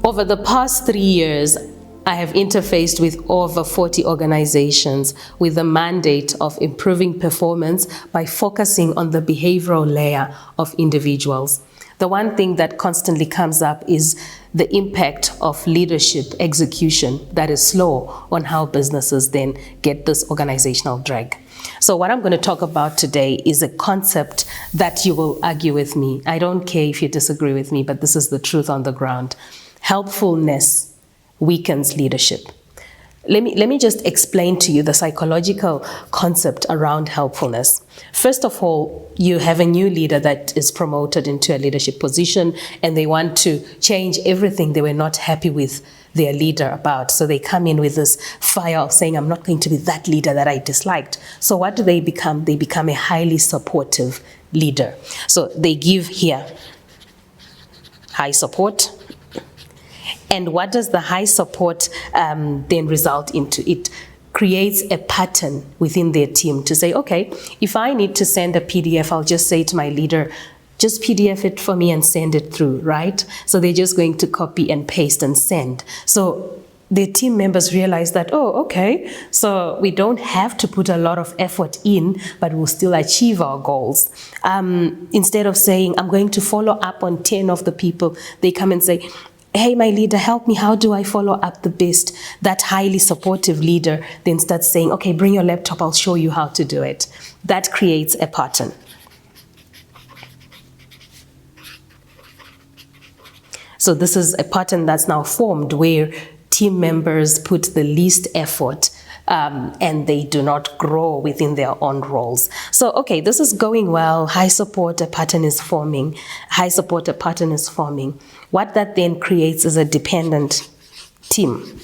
Over the past 3 years, I have interfaced with over 40 organizations with the mandate of improving performance by focusing on the behavioral layer of individuals. The one thing that constantly comes up is the impact of leadership execution that is slow on how businesses then get this organizational drag. So what I'm going to talk about today is a concept that you will argue with me. I don't care if you disagree with me, but this is the truth on the ground. Helpfulness weakens leadership. Let me just explain to you the psychological concept around helpfulness. First of all, you have a new leader that is promoted into a leadership position, and they want to change everything they were not happy with their leader about. So they come in with this fire of saying, I'm not going to be that leader that I disliked. So what do they become? They become a highly supportive leader. So they give here high support. And what does the high support then result into? It creates a pattern within their team to say, okay, if I need to send a PDF, I'll just say to my leader, just PDF it for me and send it through, right? So they're just going to copy and paste and send. So the team members realize that, oh, okay, so we don't have to put a lot of effort in, but we'll still achieve our goals. Instead of saying, I'm going to follow up on 10 of the people, they come and say, hey, my leader, help me. How do I follow up the best? That highly supportive leader then starts saying, okay, bring your laptop. I'll show you how to do it. That creates a pattern. So this is a pattern that's now formed where team members put the least effort and they do not grow within their own roles. So, okay, this is going well. High support, a pattern is forming. High support, a pattern is forming. What that then creates is a dependent team.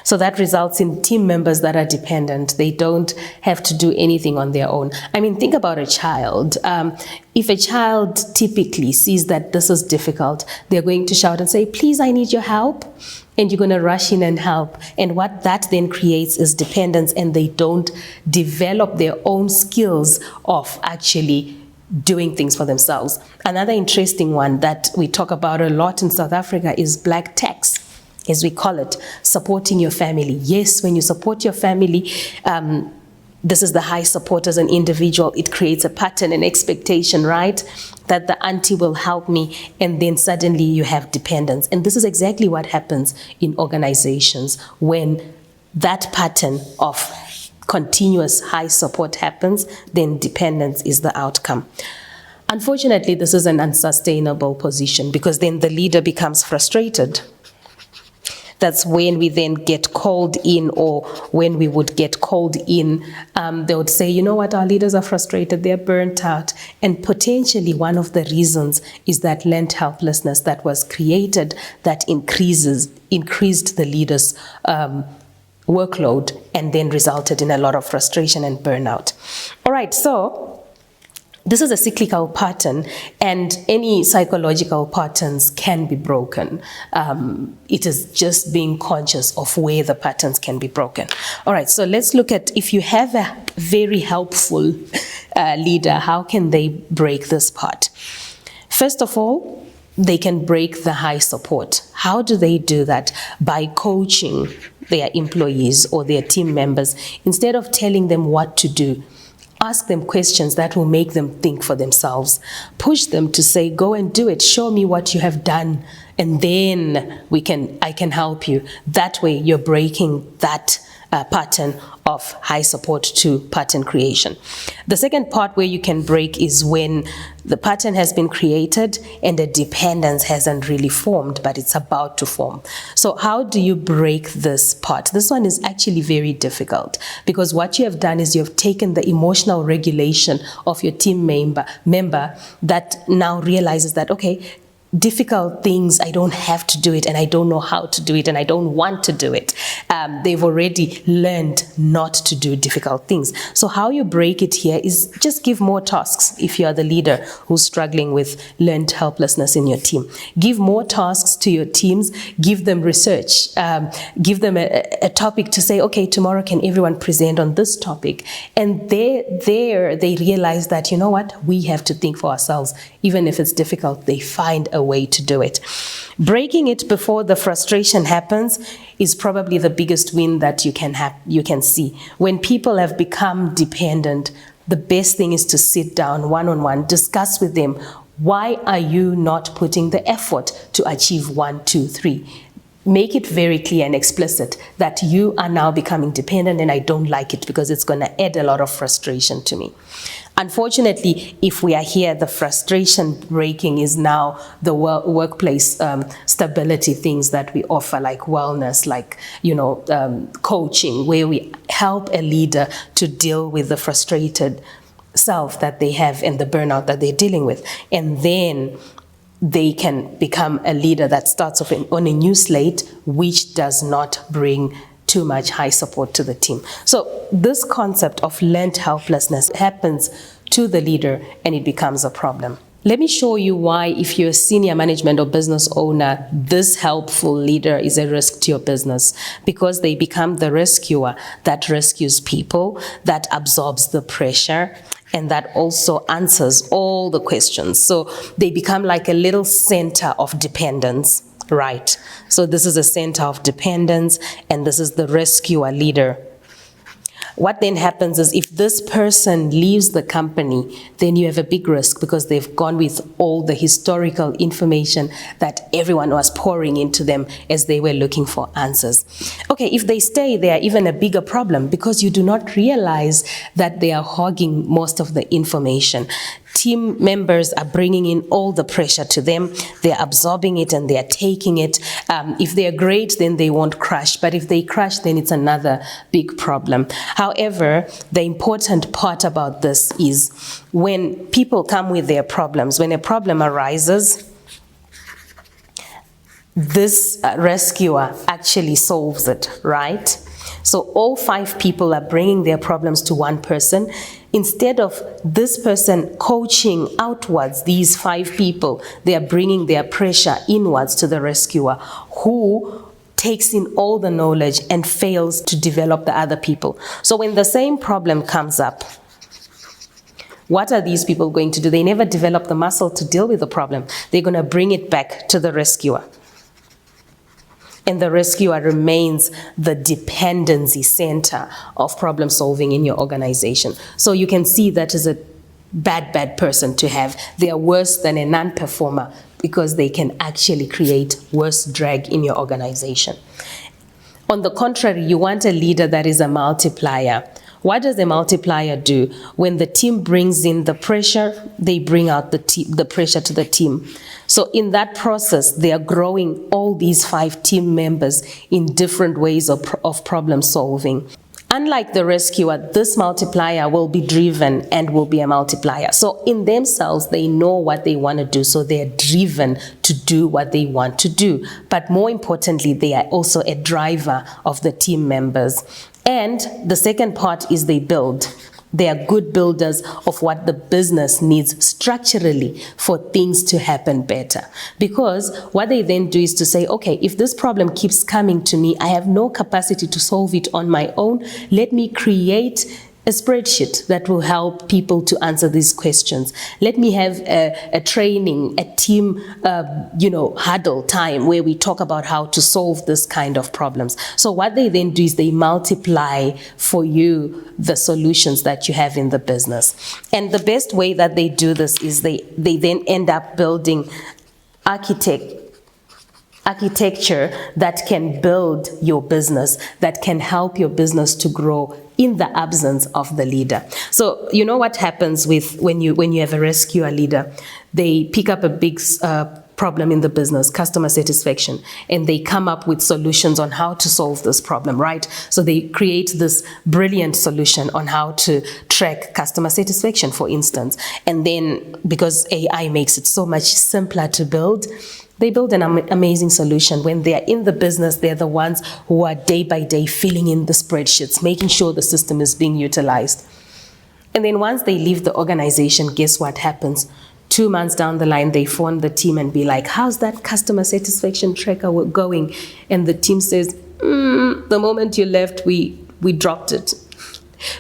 So that results in team members that are dependent. They don't have to do anything on their own. I mean, think about a child. If a child typically sees that this is difficult, they're going to shout and say, please, I need your help. And you're going to rush in and help. And what that then creates is dependence, and they don't develop their own skills of actually doing things for themselves. Another interesting one that we talk about a lot in South Africa is black tax, as we call it, supporting your family. Yes, when you support your family, this is the high support as an individual. It creates a pattern, an expectation, right? That the auntie will help me, and then suddenly you have dependence. And this is exactly what happens in organizations when that pattern of continuous high support happens, then dependence is the outcome. Unfortunately, this is an unsustainable position because then the leader becomes frustrated. That's when we then get called in, or when we would get called in, they would say, you know what, our leaders are frustrated, they're burnt out. And potentially one of the reasons is that learned helplessness that was created that increased the leaders' workload, and then resulted in a lot of frustration and burnout. All right, so this is a cyclical pattern, and any psychological patterns can be broken. It is just being conscious of where the patterns can be broken. All right, so let's look at, if you have a very helpful leader, how can they break this part? First of all, they can break the high support. How do they do that? By coaching their employees or their team members. Instead of telling them what to do, ask them questions that will make them think for themselves. Push them to say, go and do it. Show me what you have done, and then I can help you. That way you're breaking that pattern of high support to pattern creation. The second part where you can break is when the pattern has been created and a dependence hasn't really formed, but it's about to form. So how do you break this part? This one is actually very difficult, because what you have done is you have taken the emotional regulation of your team member that now realizes that, okay, difficult things, I don't have to do it, and I don't know how to do it, and I don't want to do it. They've already learned not to do difficult things. So how you break it here is just give more tasks. If you are the leader who's struggling with learned helplessness in your team, give more tasks to your teams, give them research, give them a topic to say, okay, tomorrow can everyone present on this topic? And they realize that, you know what, we have to think for ourselves. Even if it's difficult, they find a a way to do it. Breaking it before the frustration happens is probably the biggest win that you can see. When people have become dependent, the best thing is to sit down one-on-one, discuss with them, why are you not putting the effort to achieve 1, 2, 3? Make it very clear and explicit that you are now becoming dependent and I don't like it because it's going to add a lot of frustration to me. Unfortunately, if we are here, the frustration breaking is now the workplace stability things that we offer, like wellness, like, coaching, where we help a leader to deal with the frustrated self that they have and the burnout that they're dealing with. And then they can become a leader that starts off on a new slate, which does not bring too much high support to the team. So this concept of learned helplessness happens to the leader and it becomes a problem. Let me show you why, if you're a senior management or business owner, this helpful leader is a risk to your business, because they become the rescuer that rescues people, that absorbs the pressure, and that also answers all the questions. So they become like a little center of dependence, right? So this is a center of dependence, and this is the rescuer leader. What then happens is, if this person leaves the company, then you have a big risk, because they've gone with all the historical information that everyone was pouring into them as they were looking for answers. Okay, if they stay, they are even a bigger problem, because you do not realize that they are hogging most of the information. Team members are bringing in all the pressure to them. They're absorbing it and they're taking it. If they're great, then they won't crash. But if they crash, then it's another big problem. However, the important part about this is, when people come with their problems, when a problem arises, this rescuer actually solves it, right? So all 5 people are bringing their problems to one person. Instead of this person coaching outwards these 5 people, they are bringing their pressure inwards to the rescuer, who takes in all the knowledge and fails to develop the other people. So when the same problem comes up, what are these people going to do? They never develop the muscle to deal with the problem. They're going to bring it back to the rescuer. And the rescuer remains the dependency center of problem solving in your organization. So you can see that is a bad person to have. They are worse than a non-performer, because they can actually create worse drag in your organization. On the contrary, you want a leader that is a multiplier. What does a multiplier do? When the team brings in the pressure, they bring out the pressure to the team. So in that process, they are growing all these 5 team members in different ways of problem solving. Unlike the rescuer, this multiplier will be driven and will be a multiplier. So in themselves, they know what they want to do, so they're driven to do what they want to do. But more importantly, they are also a driver of the team members. And the second part is they build. They are good builders of what the business needs structurally for things to happen better. Because what they then do is to say, okay, if this problem keeps coming to me, I have no capacity to solve it on my own. Let me create a spreadsheet that will help people to answer these questions. Let me have a training, a team, huddle time where we talk about how to solve this kind of problems. So what they then do is they multiply for you the solutions that you have in the business. And the best way that they do this is they then end up building architecture that can build your business, that can help your business to grow in the absence of the leader. So you know what happens with when you have a rescuer leader? They pick up a big problem in the business, customer satisfaction, and they come up with solutions on how to solve this problem, right? So they create this brilliant solution on how to track customer satisfaction, for instance. And then, because AI makes it so much simpler to build, they build an amazing solution. When they are in the business, they're the ones who are day by day filling in the spreadsheets, making sure the system is being utilized. And then once they leave the organization, guess what happens? 2 months down the line, they phone the team and be like, how's that customer satisfaction tracker going? And the team says, the moment you left, we dropped it.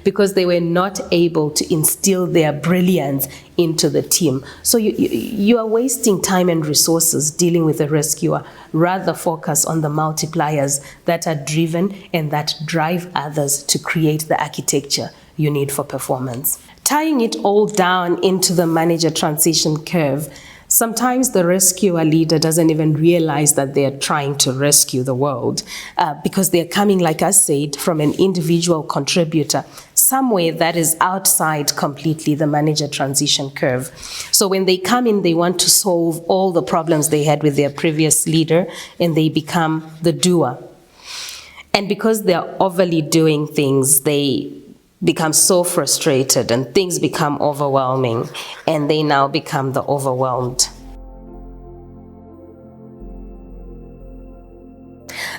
because they were not able to instill their brilliance into the team. So you are wasting time and resources dealing with a rescuer. Rather focus on the multipliers that are driven and that drive others to create the architecture you need for performance. Tying it all down into the manager transition curve, sometimes the rescuer leader doesn't even realize that they're trying to rescue the world because they're coming, like I said, from an individual contributor, somewhere that is outside completely the manager transition curve. So when they come in, they want to solve all the problems they had with their previous leader, and they become the doer. And because they're overly doing things, they become so frustrated and things become overwhelming, and they now become the overwhelmed.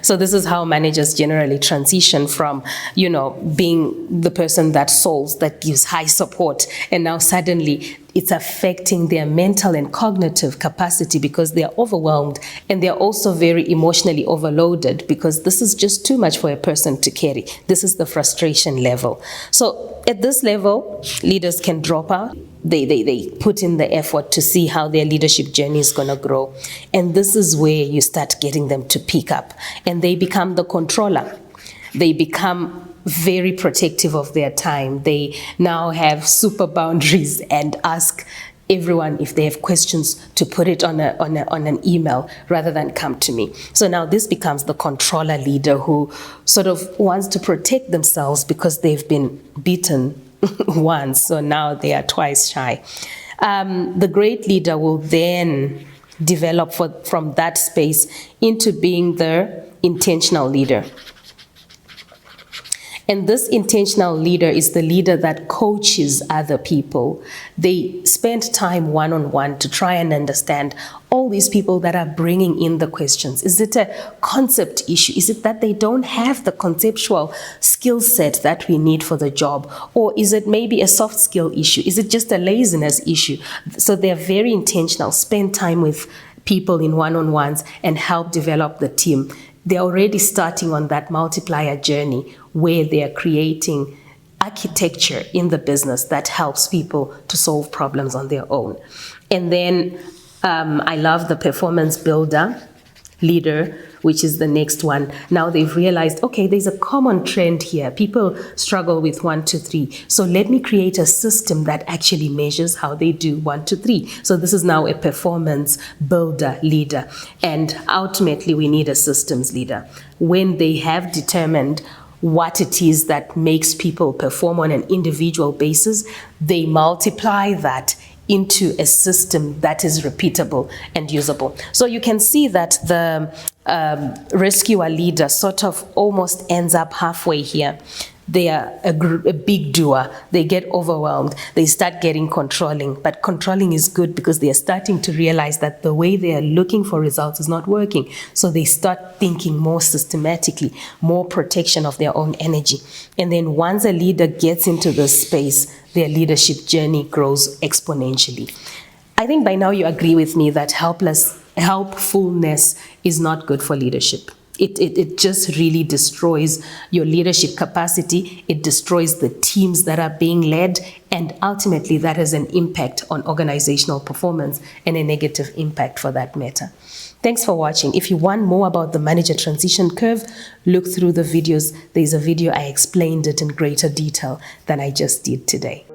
So this is how managers generally transition from, being the person that solves, that gives high support, and now suddenly it's affecting their mental and cognitive capacity because they are overwhelmed, and they are also very emotionally overloaded because this is just too much for a person to carry. This is the frustration level. So at this level, leaders can drop out. They put in the effort to see how their leadership journey is going to grow. And this is where you start getting them to pick up, and they become the controller. They become very protective of their time. They now have super boundaries and ask everyone if they have questions to put it on an email rather than come to me. So now this becomes the controller leader who sort of wants to protect themselves because they've been beaten once, so now they are twice shy. The great leader will then develop from that space into being the intentional leader. And this intentional leader is the leader that coaches other people. They spend time one-on-one to try and understand all these people that are bringing in the questions. Is it a concept issue? Is it that they don't have the conceptual skill set that we need for the job? Or is it maybe a soft skill issue? Is it just a laziness issue? So they're very intentional, spend time with people in one-on-ones and help develop the team. They're already starting on that multiplier journey where they are creating architecture in the business that helps people to solve problems on their own. And then I love the performance builder leader, which is the next one. Now they've realized, okay, there's a common trend here. People struggle with 1, 2, 3. So let me create a system that actually measures how they do 1, 2, 3. So this is now a performance builder leader. And ultimately, we need a systems leader. When they have determined what it is that makes people perform on an individual basis, they multiply that into a system that is repeatable and usable. So you can see that the rescuer leader sort of almost ends up halfway here. They are a big doer. They get overwhelmed. They start getting controlling. But controlling is good because they are starting to realize that the way they are looking for results is not working. So they start thinking more systematically, more protection of their own energy. And then once a leader gets into this space, their leadership journey grows exponentially. I think by now you agree with me that helpfulness is not good for leadership. It just really destroys your leadership capacity. It destroys the teams that are being led, and ultimately that has an impact on organizational performance and a negative impact for that matter. Thanks for watching. If you want more about the manager transition curve, look through the videos. There's a video I explained it in greater detail than I just did today.